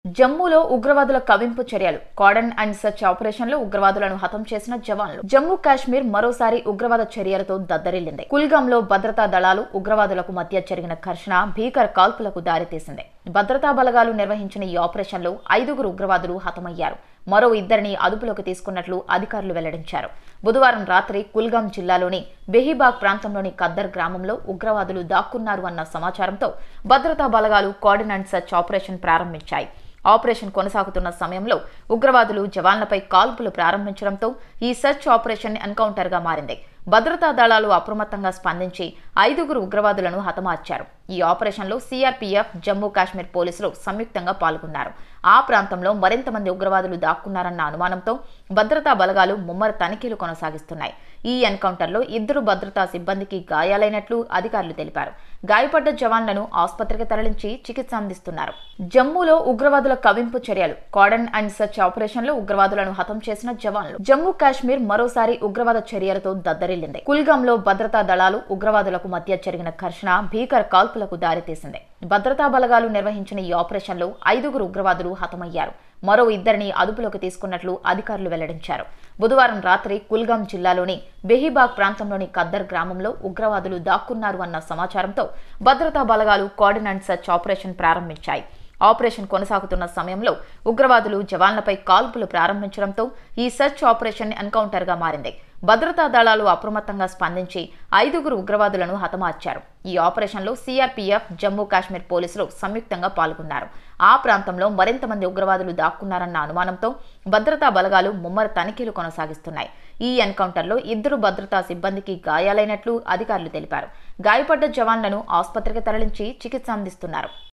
జమ్మూలో ఉగ్రవాదుల కవింపు చర్యలు cordon and search ఆపరేషన్లో ఉగ్రవాదులను హతం చేసిన జవాన్లు. జమ్మూ కాశ్మీర్ మరోసారి ఉగ్రవాద చర్యలతో దద్దరిల్లింది. కుల్గాంలో భద్రతా దళాలు ఉగ్రవాదులకు మధ్య జరిగిన ఘర్షణ భీకర కాల్పులకు దారితీసింది. భద్రతా బలగాలు నిర్వహించిన ఈ ఆపరేషన్లో 5 ఉగ్రవాదులు హతమయ్యారు. మరో 2ని అదుపులోకి తీసుకున్నట్లు అధికారులు వెల్లడించారు. బుధవారం రాత్రి కుల్గాం జిల్లాలోని బెహీబాగ్ ప్రాంతంలోని కద్దర్ గ్రామంలో ఉగ్రవాదులు దాక్కున్నారు అన్న సమాచారంతో భద్రతా బలగాలు కార్డన్ అండ్ సెర్చ్ ఆపరేషన్ ప్రారంభించాయి. ఆపరేషన్ కొనసాగుతున్న సమయంలో ఉగ్రవాదులు జవాన్లపై కాల్పులు ప్రారంభించడంతో ఈ సెర్చ్ ఆపరేషన్ ఎన్కౌంటర్గా మారింది. భద్రతా దళాలు అప్రమత్తంగా స్పందించి 5 ఉగ్రవాదులను హతమార్చారు. ఈ ఆపరేషన్లో సిఆర్పీఎఫ్, జమ్మూ కాశ్మీర్ పోలీసులు సంయుక్తంగా పాల్గొన్నారు. ఆ ప్రాంతంలో మరింత మంది ఉగ్రవాదులు దాక్కున్నారన్న అనుమానంతో భద్రతా బలగాలు ముమ్మర తనిఖీలు కొనసాగిస్తున్నాయి. ఈ ఎన్కౌంటర్లో 2 భద్రతా సిబ్బందికి గాయాలైనట్లు అధికారులు తెలిపారు. గాయపడ్డ జవాన్లను ఆసుపత్రికి తరలించి చికిత్స అందిస్తున్నారు. జమ్మూలో ఉగ్రవాదుల కవింపు చర్యలు కార్డన్ అండ్ సెర్చ్ ఆపరేషన్లో ఉగ్రవాదులను హతం చేసిన జవాన్లు. జమ్మూ కాశ్మీర్ మరోసారి ఉగ్రవాద చర్యలతో దద్దరిల్లింది. కుల్గాంలో భద్రతా దళాలు ఉగ్రవాదులకు మధ్య జరిగిన ఘర్షణ భీకర కాల్పులకు దారితీసింది. భద్రతా బలగాలు నిర్వహించిన ఈ ఆపరేషన్లో 5 ఉగ్రవాదులు హతమయ్యారు. మరో 2ని అదుపులోకి తీసుకున్నట్లు అధికారులు వెల్లడించారు. బుధవారం రాత్రి కుల్గాం జిల్లాలోని బెహీబాగ్ ప్రాంతంలోని కద్దర్ గ్రామంలో ఉగ్రవాదులు దాక్కున్నారు అన్న సమాచారంతో భద్రతా బలగాలు కార్డన్ అండ్ సెర్చ్ ఆపరేషన్ ప్రారంభించాయి. ఆపరేషన్ కొనసాగుతున్న సమయంలో ఉగ్రవాదులు జవాన్లపై కాల్పులు ప్రారంభించడంతో ఈ సెర్చ్ ఆపరేషన్ ఎన్కౌంటర్గా మారింది. భద్రతా దళాలు అప్రమత్తంగా స్పందించి 5 ఉగ్రవాదులను హతమార్చారు. ఈ ఆపరేషన్లో సిఆర్పీఎఫ్, జమ్మూ కాశ్మీర్ పోలీసులు సంయుక్తంగా పాల్గొన్నారు. ఆ ప్రాంతంలో మరింత మంది ఉగ్రవాదులు దాక్కున్నారన్న అనుమానంతో భద్రతా బలగాలు ముమ్మర తనిఖీలు కొనసాగిస్తున్నాయి. ఈ ఎన్కౌంటర్లో 2 భద్రతా సిబ్బందికి గాయాలైనట్లు అధికారులు తెలిపారు. గాయపడ్డ జవాన్లను ఆసుపత్రికి తరలించి చికిత్స అందిస్తున్నారు.